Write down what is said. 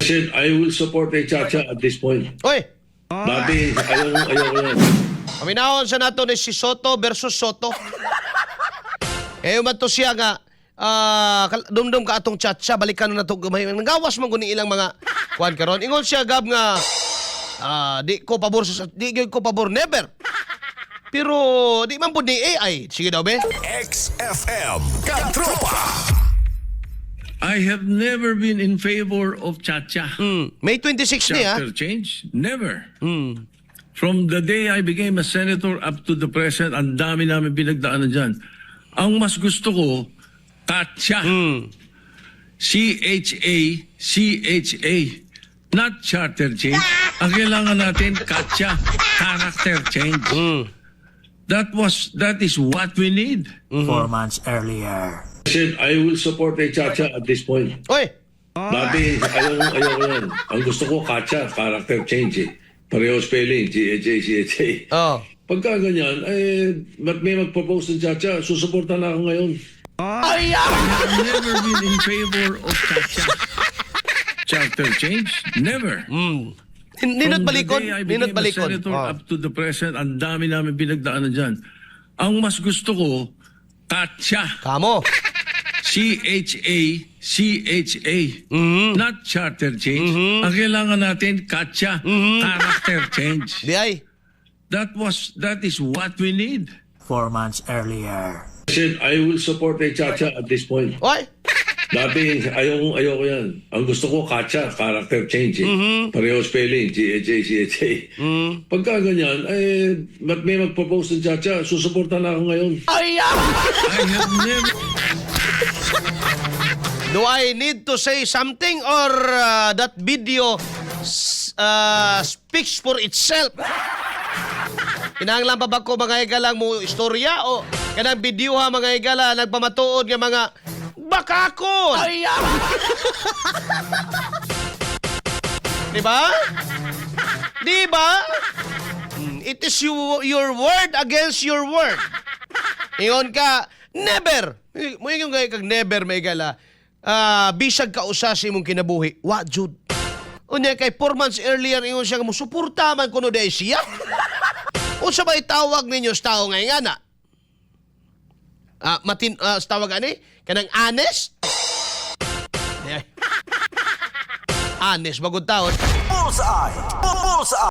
said, I will support a Chacha at this point. Oy, Dati, ayaw ko yan. paminahon sa nato ni si Soto versus Soto. Eh, man to siya nga, dumdum ka atong Chacha, balikan na to gamay. Nagawas man kuning ilang mga kuan karon. Ingon siya gab nga, di ko pabor, never. Pero di man po ni AI. Sige daw, be? XFM Katropa. I have never been in favor of Chacha. May 26 niya. Charter change? Never. From the day I became a senator up to the present, ang dami namin pinagdaanan dyan. Ang mas gusto ko, Chacha. C-H-A, not charter change. Ang kailangan natin, Chacha, character change. That is what we need. 4 months earlier. I said, I will support a Chacha at this point. Oy, Dati, ayaw ko yan. Ang gusto ko, Chacha, character change eh. Pareho spelling, C-H-A. oh. Pagka ganyan, may mag-propose ng Chacha, susuportan na ako ngayon. Ay, I've never been in favor of Chacha. Charter change? Never. Ninot From balikon. the day I Ninot became a balikon. senator up to the present, ang dami namin pinagdaanan dyan. Ang mas gusto ko, Chacha. Kamo. C-H-A, not charter change. Ang kailangan natin, Chacha, character change. Di ay. That is what we need. 4 months earlier. I said, I will support a Chacha at this point. Oy. Dati, ayaw ko yan. Ang gusto ko, Chacha, character change eh. Pareho spelling, C-H-A. Pagka ganyan, may mag-propose ng Chacha, susuportan na ako ngayon. Ay, I have never... Do I need to say something or that video speaks for itself? Kinahanglan pa ba ko mga higala mo istorya o kanang video ha mga higala nagpamatuod nga mga bakakon? Ay, diba? Diba? It is your word against your word. Ingon ka, never. Mo yung kag never may higala. Bisag ka usa sa imong kinabuhi. Wa jud. Unya kay 4 months earlier ingon siya mo suporta man kuno day siya. Unsa ba itawag ninyo sa tao ngay nga na? Sa tawag ani? Kanang honest? Honest bagod taon. Bullseye! Bullseye!